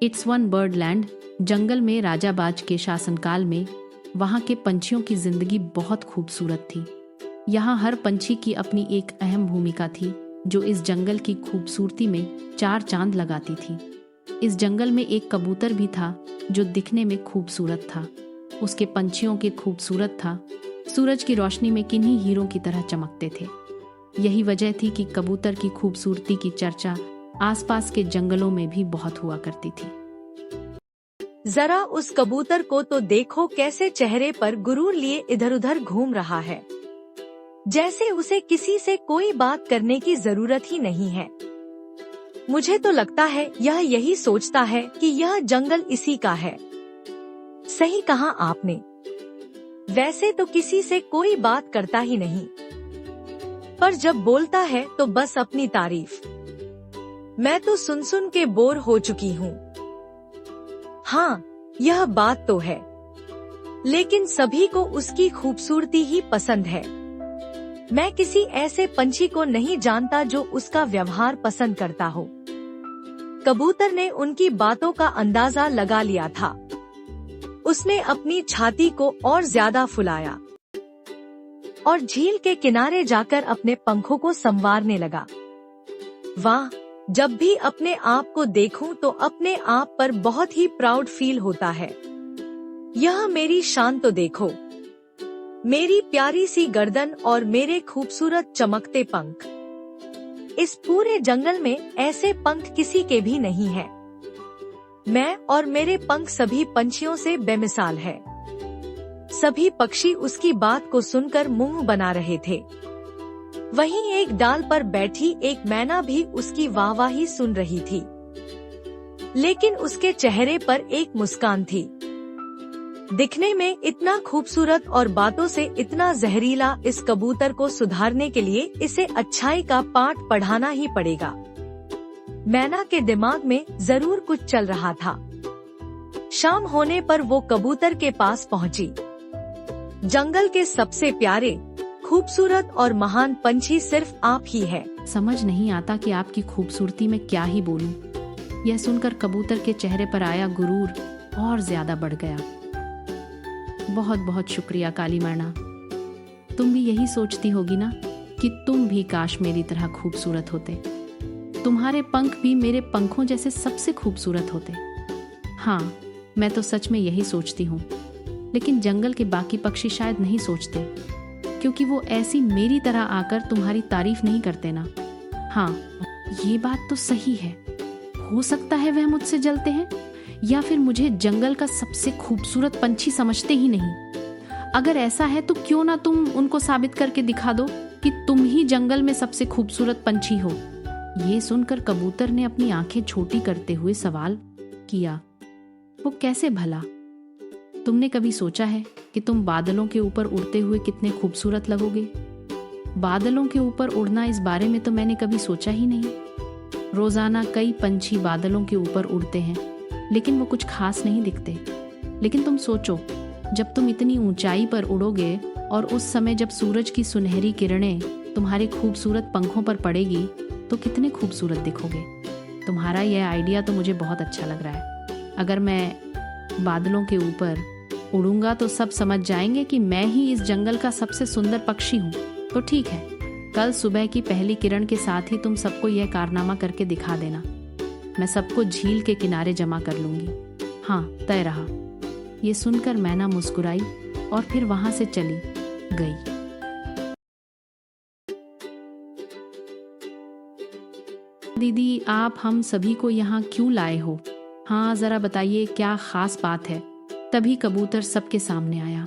It's one bird land. जंगल में राजा बाज के शासनकाल में वहाँ के पंछियों की जिंदगी बहुत खूबसूरत थी। यहाँ हर पंछी की अपनी एक अहम भूमिका थी जो इस जंगल की खूबसूरती में चार चांद लगाती थी। इस जंगल में एक कबूतर भी था जो दिखने में खूबसूरत था। उसके पंछियों के खूबसूरत था, सूरज की रोशनी में किन्हीं हीरों की तरह चमकते थे। यही वजह थी कि कबूतर की खूबसूरती की चर्चा आसपास के जंगलों में भी बहुत हुआ करती थी। जरा उस कबूतर को तो देखो, कैसे चेहरे पर गुरूर लिए इधर उधर घूम रहा है, जैसे उसे किसी से कोई बात करने की जरूरत ही नहीं है। मुझे तो लगता है यह यही सोचता है कि यह जंगल इसी का है। सही कहा आपने। वैसे तो किसी से कोई बात करता ही नहीं, पर जब बोलता है तो बस अपनी तारीफ। मैं तो सुन सुन के बोर हो चुकी हूँ। हाँ, यह बात तो है, लेकिन सभी को उसकी खूबसूरती ही पसंद है। मैं किसी ऐसे पंछी को नहीं जानता जो उसका व्यवहार पसंद करता हो। कबूतर ने उनकी बातों का अंदाजा लगा लिया था। उसने अपनी छाती को और ज्यादा फुलाया और झील के किनारे जाकर अपने पंखों को संवारने लगा। वाह, जब भी अपने आप को देखूं तो अपने आप पर बहुत ही प्राउड फील होता है। यह मेरी शान तो देखो, मेरी प्यारी सी गर्दन और मेरे खूबसूरत चमकते पंख। इस पूरे जंगल में ऐसे पंख किसी के भी नहीं है। मैं और मेरे पंख सभी पंछियों से बेमिसाल है। सभी पक्षी उसकी बात को सुनकर मुंह बना रहे थे। वहीं एक डाल पर बैठी एक मैना भी उसकी वाहवाही सुन रही थी, लेकिन उसके चेहरे पर एक मुस्कान थी। दिखने में इतना खूबसूरत और बातों से इतना जहरीला इस कबूतर को सुधारने के लिए इसे अच्छाई का पाठ पढ़ाना ही पड़ेगा। मैना के दिमाग में जरूर कुछ चल रहा था। शाम होने पर वो कबूतर के पास पहुंची। जंगल के सबसे प्यारे, खूबसूरत और महान पंछी सिर्फ आप ही है। समझ नहीं आता कि आपकी खूबसूरती में क्या ही बोलूं। यह सुनकर कबूतर के चेहरे पर आया गुरूर और ज्यादा बढ़ गया। बहुत बहुत शुक्रिया काली मैना। तुम भी यही सोचती होगी ना कि तुम भी काश मेरी तरह खूबसूरत होते। तुम्हारे पंख भी मेरे पंखों जैसे सबसे खूबसूरत होते। हाँ, मैं तो सच में यही सोचती हूँ, लेकिन जंगल के बाकी पक्षी शायद नहीं सोचते, क्योंकि वो ऐसी मेरी तरह आकर तुम्हारी तारीफ नहीं करते ना। हाँ, ये बात तो सही है। हो सकता है वह मुझसे जलते हैं, या फिर मुझे जंगल का सबसे खूबसूरत पंछी समझते ही नहीं। अगर ऐसा है तो क्यों ना तुम उनको साबित करके दिखा दो कि तुम ही जंगल में सबसे खूबसूरत पंछी हो। ये सुनकर कबूतर ने अपनी आंखें छोटी करते हुए सवाल किया, वो कैसे भला? तुमने कभी सोचा है कि तुम बादलों के ऊपर उड़ते हुए कितने खूबसूरत लगोगे? बादलों के ऊपर उड़ना, इस बारे में तो मैंने कभी सोचा ही नहीं। रोजाना कई पंछी बादलों के ऊपर उड़ते हैं, लेकिन वो कुछ खास नहीं दिखते। लेकिन तुम सोचो, जब तुम इतनी ऊंचाई पर उड़ोगे और उस समय जब सूरज की सुनहरी किरणें तुम्हारे खूबसूरत पंखों पर पड़ेगी तो कितने खूबसूरत दिखोगे। तुम्हारा यह आइडिया तो मुझे बहुत अच्छा लग रहा है। अगर मैं बादलों के ऊपर उड़ूंगा तो सब समझ जाएंगे कि मैं ही इस जंगल का सबसे सुंदर पक्षी हूँ। तो ठीक है, कल सुबह की पहली किरण के साथ ही तुम सबको यह कारनामा करके दिखा देना। मैं सबको झील के किनारे जमा कर लूंगी। हाँ, तय रहा। ये सुनकर मैना मुस्कुराई और फिर वहां से चली गई। दीदी, आप हम सभी को यहाँ क्यों लाए हो? हाँ, जरा बताइए, क्या खास बात है? तभी कबूतर सबके सामने आया।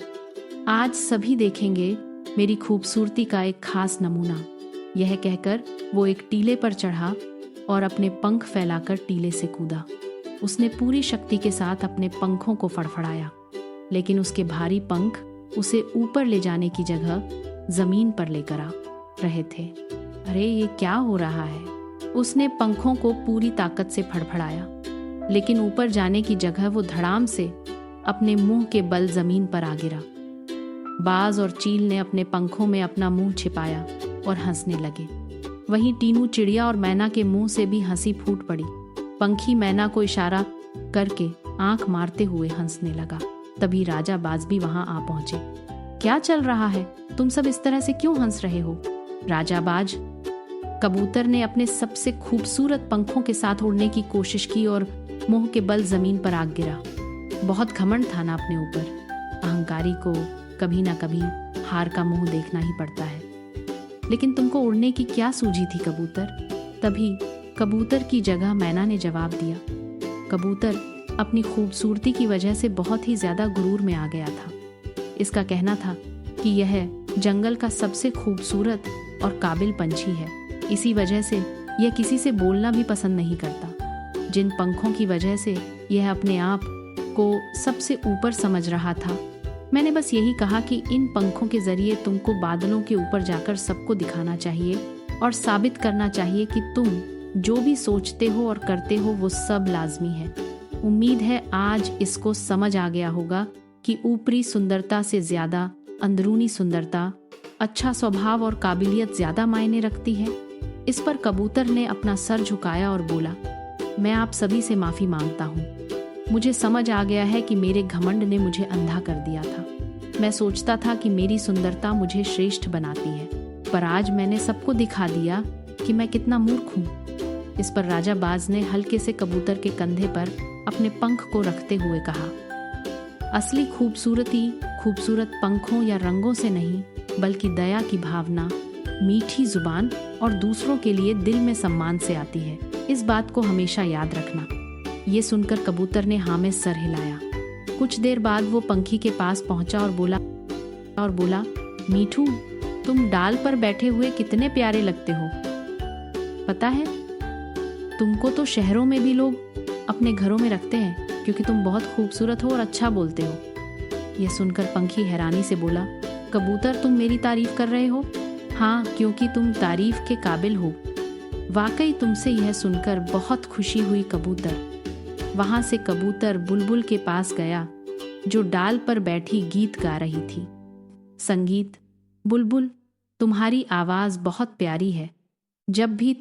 आज सभी देखेंगे मेरी खूबसूरती का एक खास नमूना। यह कहकर वो एक टीले पर चढ़ा और अपने पंख फैलाकर टीले से कूदा। उसने पूरी शक्ति के साथ अपने पंखों को फड़फड़ाया, लेकिन उसके भारी पंख उसे ऊपर ले जाने की जगह जमीन पर लेकर आ रहे थे। अरे, ये क्या हो रहा है? उसने पंखों को पूरी ताकत से फड़फड़ाया, लेकिन ऊपर जाने की जगह वो धड़ाम से अपने मुंह के बल जमीन पर आ गिरा। बाज और चील ने अपने पंखों में अपना मुंह छिपाया और हंसने लगे। वहीं टीनू चिड़िया और मैना के मुंह से भी हंसी फूट पड़ी। पंखी मैना को इशारा करके आंख मारते हुए हंसने लगा। तभी राजा बाज भी वहां आ पहुंचे। क्या चल रहा है? तुम सब इस तरह से क्यों हंस रहे हो? राजा बाज, कबूतर ने अपने सबसे खूबसूरत पंखों के साथ उड़ने की कोशिश की और मोह के बल जमीन पर आ गिरा। बहुत घमंड था ना अपने ऊपर। अहंकारी को कभी ना कभी हार का मुंह देखना ही पड़ता है। लेकिन तुमको उड़ने की क्या सूझी थी कबूतर? तभी कबूतर की जगह मैना ने जवाब दिया। कबूतर अपनी खूबसूरती की वजह से बहुत ही ज्यादा गुरूर में आ गया था। इसका कहना था कि यह जंगल का सबसे खूबसूरत और काबिल पंछी है। इसी वजह से यह किसी से बोलना भी पसंद नहीं करता। जिन पंखों की वजह से यह अपने आप को सबसे ऊपर समझ रहा था, मैंने बस यही कहा कि इन पंखों के जरिए तुमको बादलों के ऊपर जाकर सबको दिखाना चाहिए और साबित करना चाहिए कि तुम जो भी सोचते हो और करते हो वो सब लाजमी है। उम्मीद है आज इसको समझ आ गया होगा कि ऊपरी सुंदरता से ज्यादा अंदरूनी सुंदरता, अच्छा स्वभाव और काबिलियत ज्यादा मायने रखती है। इस पर कबूतर ने अपना सर झुकाया और बोला, मैं आप सभी से माफी मांगता हूँ। मुझे समझ आ गया है कि मेरे घमंड ने मुझे अंधा कर दिया था। मैं सोचता था कि मेरी सुंदरता मुझे श्रेष्ठ बनाती है, पर आज मैंने सबको दिखा दिया कि मैं कितना मूर्ख हूँ। इस पर राजा बाज ने हल्के से कबूतर के कंधे पर अपने पंख को रखते हुए कहा, असली खूबसूरती खूबसूरत पंखों या रंगों से नहीं, बल्कि दया की भावना, मीठी जुबान और दूसरों के लिए दिल में सम्मान से आती है। इस बात को हमेशा याद रखना। ये सुनकर कबूतर ने हाँ में सर हिलाया। कुछ देर बाद वो पंखी के पास पहुंचा और बोला, मीठू, तुम डाल पर बैठे हुए कितने प्यारे लगते हो। पता है, तुमको तो शहरों में भी लोग अपने घरों में रखते हैं क्योंकि तुम बहुत खूबसूरत हो और अच्छा बोलते हो। यह सुनकर पंखी हैरानी से बोला, कबूतर, तुम मेरी तारीफ कर रहे हो? हाँ, क्योंकि तुम तारीफ के काबिल हो। वाकई तुमसे यह सुनकर बहुत खुशी हुई कबूतर। वहां से कबूतर बुलबुल के पास गया जो डाल पर बैठी गीत गा रही थी। संगीत, बुलबुल, तुम्हारी आवाज बहुत प्यारी है। जब भी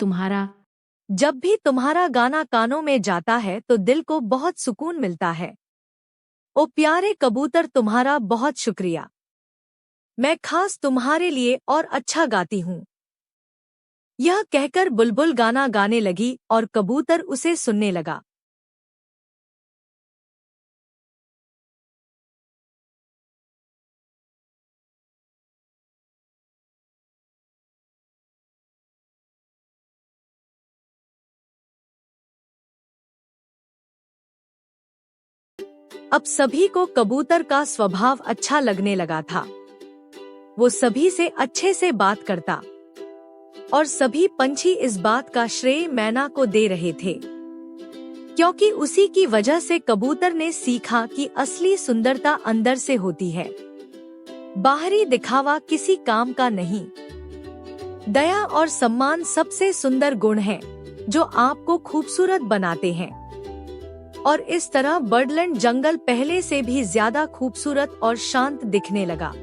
तुम्हारा गाना कानों में जाता है तो दिल को बहुत सुकून मिलता है। ओ प्यारे कबूतर, तुम्हारा बहुत शुक्रिया। मैं खास तुम्हारे लिए और अच्छा गाती हूँ। यह कहकर बुलबुल गाना गाने लगी और कबूतर उसे सुनने लगा। अब सभी को कबूतर का स्वभाव अच्छा लगने लगा था। वो सभी से अच्छे से बात करता और सभी पंछी इस बात का श्रेय मैना को दे रहे थे, क्योंकि उसी की वजह से कबूतर ने सीखा कि असली सुंदरता अंदर से होती है। बाहरी दिखावा किसी काम का नहीं। दया और सम्मान सबसे सुंदर गुण हैं, जो आपको खूबसूरत बनाते हैं। और इस तरह बर्डलैंड जंगल पहले से भी ज्यादा खूबसूरत और शांत दिखने लगा।